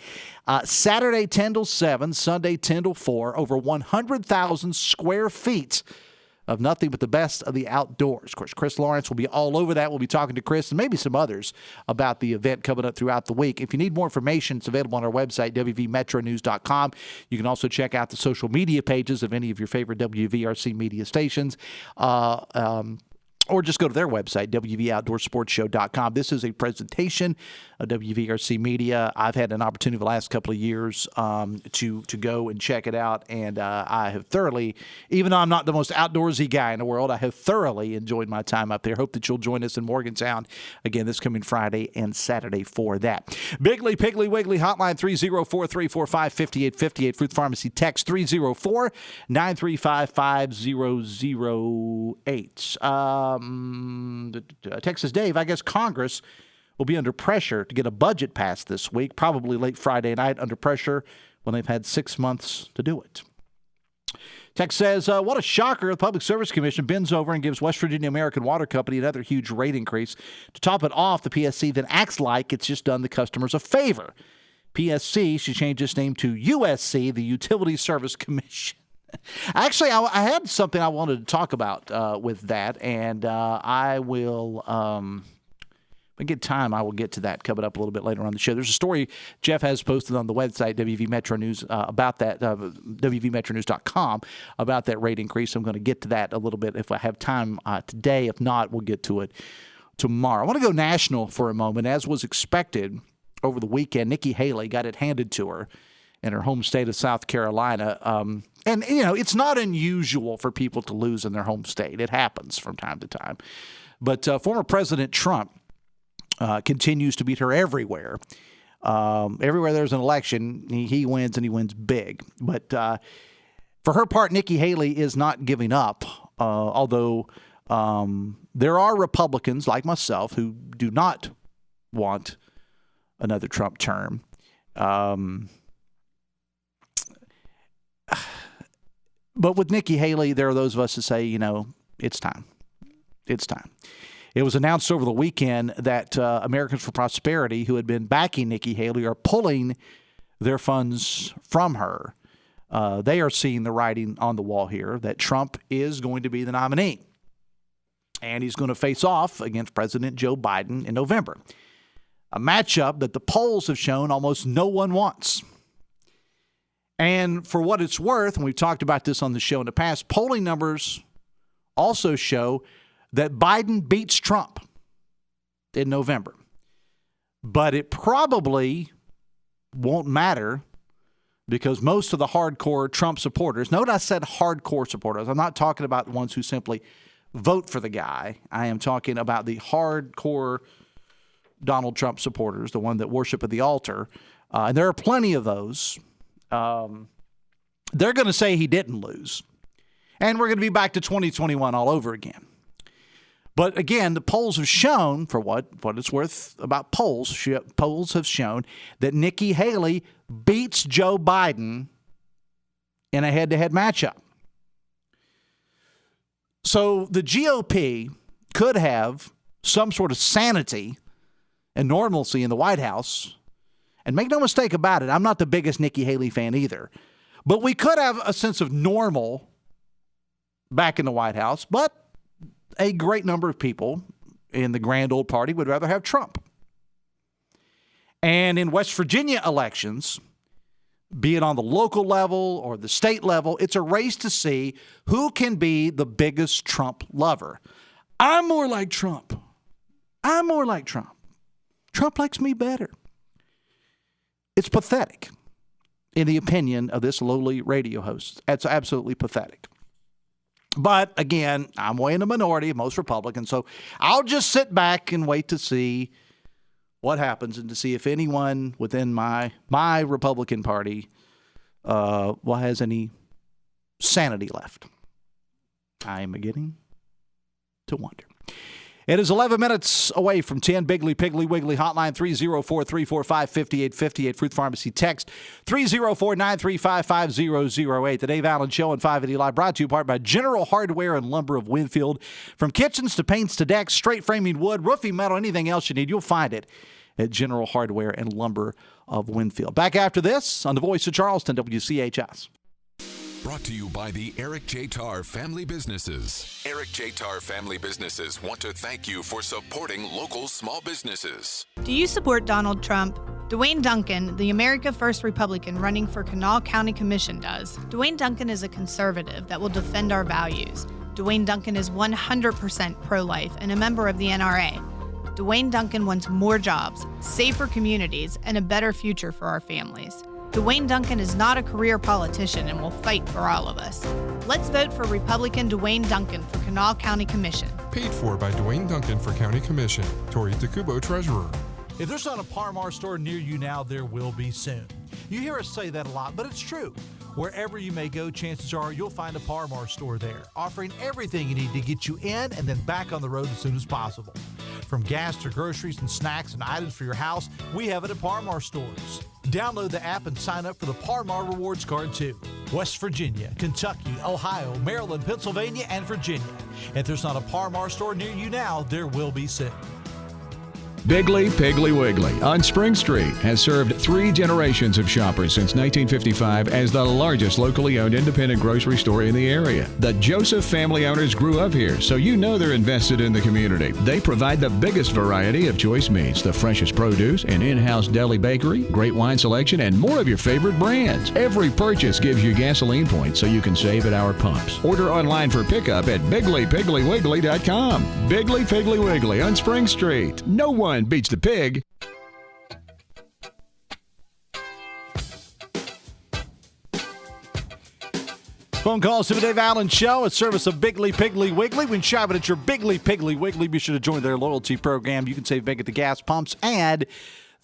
Speaker 5: Saturday 10 till 7, Sunday 10 till 4, over 100,000 square feet of nothing but the best of the outdoors. Of course, Chris Lawrence will be all over that. We'll be talking to Chris and maybe some others about the event coming up throughout the week. If you need more information, it's available on our website, wvmetronews.com. You can also check out the social media pages of any of your favorite WVRC media stations. Or just go to their website, wvoutdoorsportshow.com. This is a presentation of WVRC Media. I've had an opportunity the last couple of years to go and check it out, and I have thoroughly, even though I'm not the most outdoorsy guy in the world, I have thoroughly enjoyed my time up there. Hope that you'll join us in Morgantown again this coming Friday and Saturday for that. Bigley, Piggly Wiggly Hotline 304-345-5858. Fruit Pharmacy text 304-935-5008. Texas Dave, I guess Congress will be under pressure to get a budget passed this week, probably late Friday night, under pressure when they've had 6 months to do it. Text says, what a shocker. The Public Service Commission bends over and gives West Virginia American Water Company another huge rate increase. To top it off, the PSC then acts like it's just done the customers a favor. PSC should change its name to USC, the Utility Service Commission. Actually, I had something I wanted to talk about with that, and I will, if I get time, I will get to that coming up a little bit later on the show. There's a story Jeff has posted on the website, WV Metro News, about that, WVMetroNews.com, about that rate increase. I'm going to get to that a little bit if I have time today. If not, we'll get to it tomorrow. I want to go national for a moment. As was expected over the weekend, Nikki Haley got it handed to her in her home state of South Carolina. And, you know, it's not unusual for people to lose in their home state. It happens from time to time. But former President Trump continues to beat her everywhere. Everywhere there's an election, he wins, and he wins big. But for her part, Nikki Haley is not giving up, although there are Republicans like myself who do not want another Trump term. But with Nikki Haley, there are those of us who say, you know, it's time. It's time. It was announced over the weekend that Americans for Prosperity, who had been backing Nikki Haley, are pulling their funds from her. They are seeing the writing on the wall here that Trump is going to be the nominee. And he's going to face off against President Joe Biden in November. A matchup that the polls have shown almost no one wants. And for what it's worth, and we've talked about this on the show in the past, polling numbers also show that Biden beats Trump in November. But it probably won't matter because most of the hardcore Trump supporters, note I said hardcore supporters. I'm not talking about the ones who simply vote for the guy. I am talking about the hardcore Donald Trump supporters, the one that worship at the altar. And there are plenty of those. They're going to say he didn't lose. And we're going to be back to 2021 all over again. But again, the polls have shown, for what it's worth about polls have shown that Nikki Haley beats Joe Biden in a head-to-head matchup. So the GOP could have some sort of sanity and normalcy in the White House. And make no mistake about it, I'm not the biggest Nikki Haley fan either. But we could have a sense of normal back in the White House, but a great number of people in the grand old party would rather have Trump. And in West Virginia elections, be it on the local level or the state level, it's a race to see who can be the biggest Trump lover. I'm more like Trump. Trump likes me better. It's pathetic, in the opinion of this lowly radio host. It's absolutely pathetic. But again, I'm way in the minority of most Republicans, so I'll just sit back and wait to see what happens and to see if anyone within my Republican Party has any sanity left. I am beginning to wonder. It is 11 minutes away from 10. Bigley Piggly Wiggly hotline 304-345-5858. Fruit Pharmacy text 304-935-5008. The Dave Allen Show on 580 Live brought to you in part by General Hardware and Lumber of Winfield. From kitchens to paints to decks, straight framing wood, roofing metal, anything else you need, you'll find it at General Hardware and Lumber of Winfield. Back after this on the Voice of Charleston, WCHS.
Speaker 2: Brought to you by the Eric J. Tarr Family Businesses. Eric J. Tarr Family Businesses want to thank you for supporting local small businesses.
Speaker 16: Do you support Donald Trump? Dwayne Duncan, the America First Republican running for Kanawha County Commission, does. Dwayne Duncan is a conservative that will defend our values. Dwayne Duncan is 100% pro-life and a member of the NRA. Dwayne Duncan wants more jobs, safer communities, and a better future for our families. Dwayne Duncan is not a career politician and will fight for all of us. Let's vote for Republican Dwayne Duncan for Kanawha County Commission.
Speaker 17: Paid for by Dwayne Duncan for County Commission. Tori Takubo, Treasurer.
Speaker 5: If there's not a Parmar store near you now, there will be soon. You hear us say that a lot, but it's true. Wherever you may go, chances are you'll find a Parmar store there, offering everything you need to get you in and then back on the road as soon as possible. From gas to groceries and snacks and items for your house, we have it at Parmar stores. Download the app and sign up for the Parmar Rewards Card too. West Virginia, Kentucky, Ohio, Maryland, Pennsylvania, and Virginia. If there's not a Parmar store near you now, there will be soon.
Speaker 18: Bigley Piggly Wiggly on Spring Street has served 3 generations of shoppers since 1955 as the largest locally owned independent grocery store in the area. The Joseph family owners grew up here, so you know they're invested in the community. They provide the biggest variety of choice meats, the freshest produce, an in-house deli bakery, great wine selection, and more of your favorite brands. Every purchase gives you gasoline points so you can save at our pumps. Order online for pickup at BigleyPigglyWiggly.com. Bigley Piggly Wiggly on Spring Street. No one beats the pig.
Speaker 5: Phone calls to the Dave Allen Show, a service of Bigley Piggly Wiggly. When shopping at your Bigley Piggly Wiggly, be sure to join their loyalty program. You can save big at the gas pumps and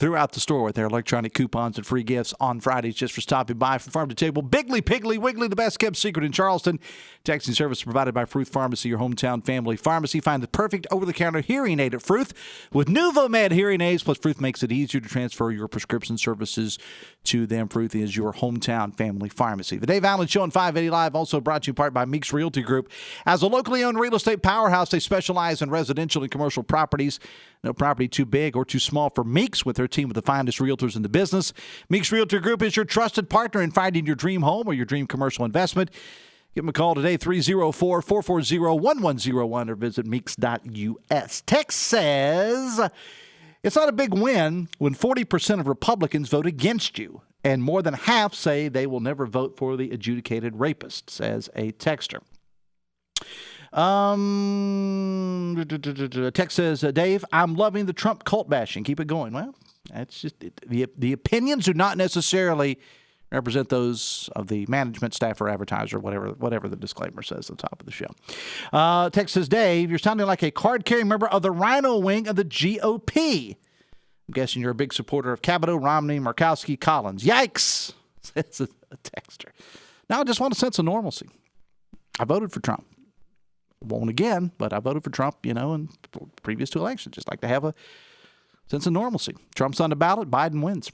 Speaker 5: throughout the store with their electronic coupons and free gifts on Fridays just for stopping by from farm to table. Bigley Piggly Wiggly, the best kept secret in Charleston. Texting service provided by Fruth Pharmacy, your hometown family pharmacy. Find the perfect over-the-counter hearing aid at Fruth with Nuvomed hearing aids. Plus, Fruth makes it easier to transfer your prescription services to them. Fruth is your hometown family pharmacy. The Dave Allen Show on 580 Live also brought to you in part by Meeks Realty Group. As a locally owned real estate powerhouse, they specialize in residential and commercial properties. No property too big or too small for Meeks with their team of the finest realtors in the business. Meeks Realty Group is your trusted partner in finding your dream home or your dream commercial investment. Give them a call today, 304-440-1101, or visit meeks.us. Text says, it's not a big win when 40% of Republicans vote against you, and more than half say they will never vote for the adjudicated rapist, says a texter. Text says, Dave, I'm loving the Trump cult bashing. Keep it going. Well, That's just the opinions do not necessarily represent those of the management, staff, or advertiser, whatever the disclaimer says at the top of the show. Text says, Dave, you're sounding like a card-carrying member of the Rhino wing of the GOP. I'm guessing you're a big supporter of Capito, Romney, Murkowski, Collins. Yikes, says a texter. Now I just want a sense of normalcy. I voted for Trump. Won't again, but I voted for Trump, in previous two elections. Just like to have a sense of normalcy. Trump's on the ballot, Biden wins,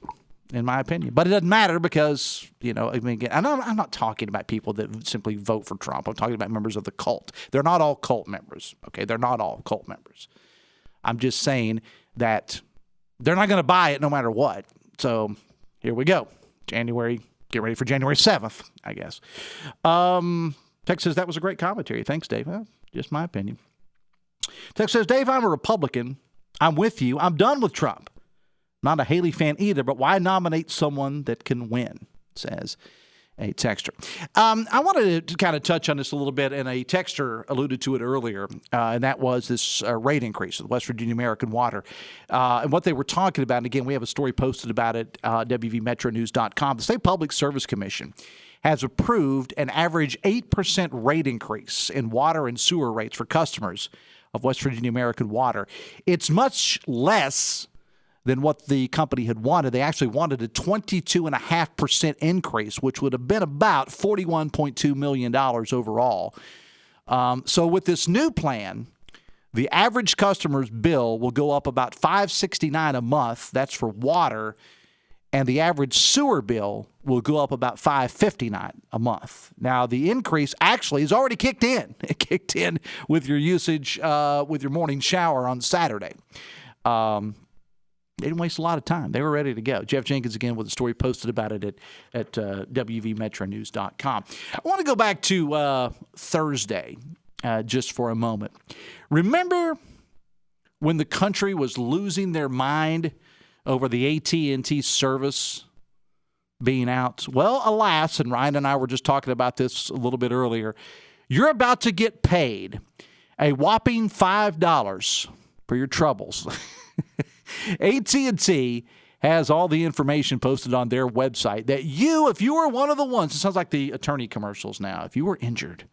Speaker 5: in my opinion. But it doesn't matter because, again, I'm not talking about people that simply vote for Trump. I'm talking about members of the cult. They're not all cult members, okay? They're not all cult members. I'm just saying that they're not going to buy it no matter what. So here we go. January, get ready for January 7th, I guess. Text says, that was a great commentary. Thanks, Dave. Well, just my opinion. Text says, Dave, I'm a Republican. I'm with you. I'm done with Trump. Not a Haley fan either, but why nominate someone that can win, says a texter. I wanted to kind of touch on this a little bit, and a texter alluded to it earlier, and that was this rate increase of West Virginia American Water. And what they were talking about, and again, we have a story posted about it, WVMetroNews.com. The State Public Service Commission has approved an average 8% rate increase in water and sewer rates for customers of West Virginia American Water. It's much less than what the company had wanted. They actually wanted a 22.5% increase, which would have been about $41.2 million overall. So with this new plan, the average customer's bill will go up about $569 a month. That's for water. And the average sewer bill will go up about $559 a month. Now, the increase actually has already kicked in. It kicked in with your usage with your morning shower on Saturday. They didn't waste a lot of time. They were ready to go. Jeff Jenkins, again, with a story posted about it at WVMetroNews.com. I want to go back to Thursday just for a moment. Remember when the country was losing their mind over the AT&T service being out? Well, alas, and Ryan and I were just talking about this a little bit earlier, you're about to get paid a whopping $5 for your troubles. AT&T has all the information posted on their website that if you were one of the ones, it sounds like the attorney commercials now, if you were injured,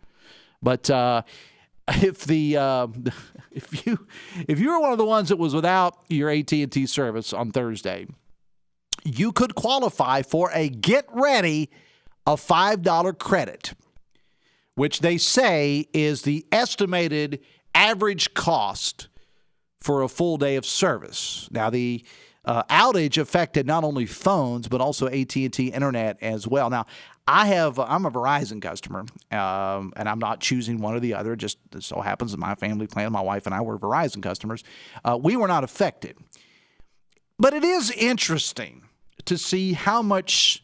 Speaker 5: but if you were one of the ones that was without your AT&T service on Thursday, you could qualify for a $5 credit, which they say is the estimated average cost for a full day of service. Now, the outage affected not only phones, but also AT&T Internet as well. Now, I'm a Verizon customer, and I'm not choosing one or the other. It just so happens that my family plan, my wife and I were Verizon customers. We were not affected. But it is interesting to see how much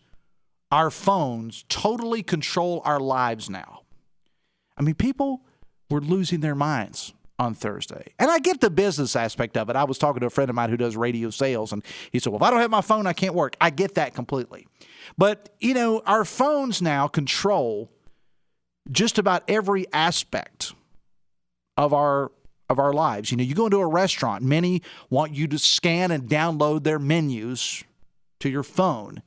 Speaker 5: our phones totally control our lives now. I mean, people were losing their minds on Thursday. And I get the business aspect of it. I was talking to a friend of mine who does radio sales, and he said, well, if I don't have my phone, I can't work. I get that completely. But, our phones now control just about every aspect of our lives. You go into a restaurant, many want you to scan and download their menus to your phone.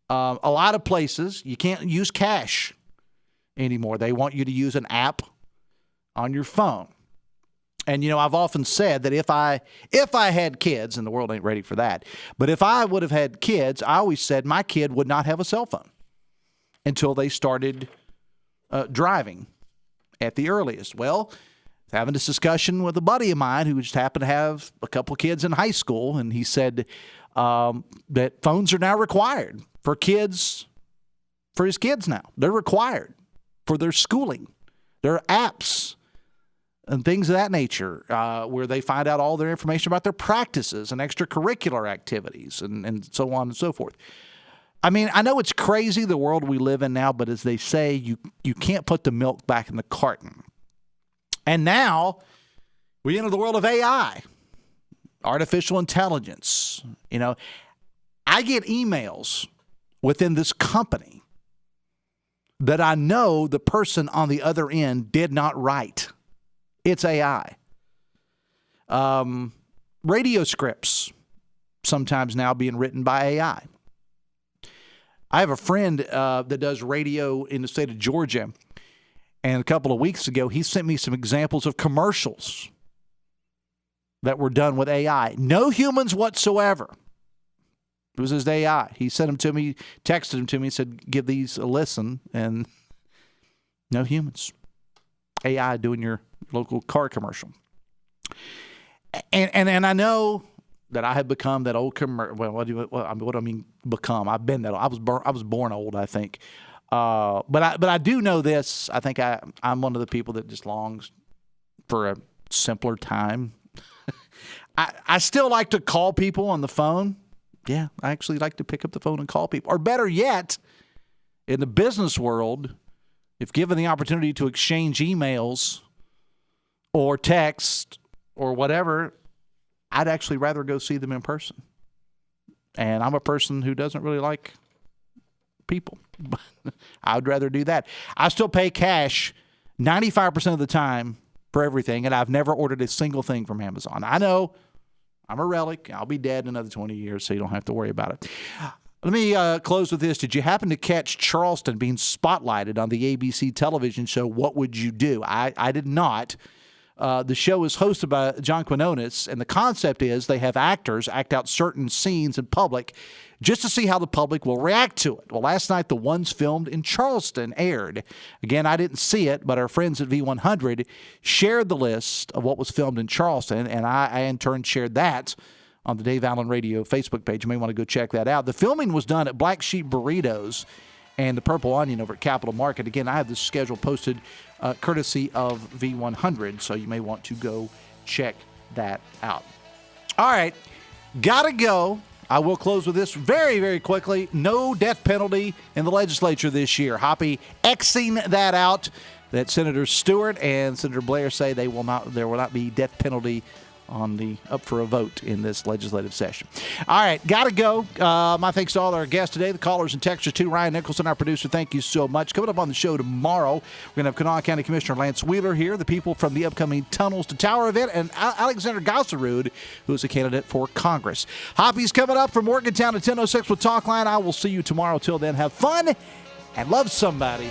Speaker 5: A lot of places, you can't use cash anymore. They want you to use an app on your phone. And, I've often said that if I had kids, and the world ain't ready for that, but if I would have had kids, I always said my kid would not have a cell phone until they started driving at the earliest. Well, having this discussion with a buddy of mine who just happened to have a couple kids in high school, and he said that phones are now required for his kids now. They're required for their schooling. There are apps and things of that nature, where they find out all their information about their practices and extracurricular activities and so on and so forth. I mean, I know it's crazy, the world we live in now, but as they say, you can't put the milk back in the carton. And now we enter the world of AI, artificial intelligence. I get emails within this company that I know the person on the other end did not write. It's AI. Radio scripts sometimes now being written by AI. I have a friend that does radio in the state of Georgia, and a couple of weeks ago, he sent me some examples of commercials that were done with AI. No humans whatsoever. It was his AI. He sent them to me, texted them to me, said, give these a listen, and no humans. AI doing your local car commercial. And I know that I have become that old what do I mean become? I've been that old. I was born old, I think. But I do know this. I think I'm one of the people that just longs for a simpler time. I still like to call people on the phone. Yeah, I actually like to pick up the phone and call people. Or better yet, in the business world, if given the opportunity to exchange emails or text or whatever, I'd actually rather go see them in person. And I'm a person who doesn't really like people. I'd rather do that. I still pay cash 95% of the time for everything, and I've never ordered a single thing from Amazon. I know I'm a relic. I'll be dead in another 20 years, so you don't have to worry about it. Let me close with this. Did you happen to catch Charleston being spotlighted on the ABC television show What Would You Do? I did not. The show is hosted by John Quinones, and the concept is they have actors act out certain scenes in public just to see how the public will react to it. Well, last night, the ones filmed in Charleston aired. Again, I didn't see it, but our friends at V100 shared the list of what was filmed in Charleston, and I in turn shared that on the Dave Allen Radio Facebook page. You may want to go check that out. The filming was done at Black Sheep Burritos and the Purple Onion over at Capitol Market. Again, I have this schedule posted courtesy of V100, so you may want to go check that out. All right, gotta go. I will close with this very, very quickly. No death penalty in the legislature this year. Hoppy Xing that out. That Senator Stewart and Senator Blair say there will not be death penalty up for a vote in this legislative session. All right, gotta go. My thanks to all our guests today, the callers and texters too. Ryan Nicholson, our producer, thank you so much. Coming up on the show tomorrow, we're going to have Kanawha County Commissioner Lance Wheeler here, the people from the upcoming Tunnels to Tower event, and Alexander Gausserud, who is a candidate for Congress. Hoppy's coming up from Morgantown at 10:06 with Talkline. I will see you tomorrow. Till then, have fun and love somebody.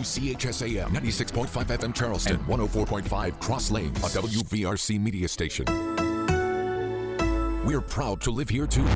Speaker 2: WCHS AM, 96.5 FM Charleston, 104.5 Cross Lanes, a WVRC media station. We're proud to live here too.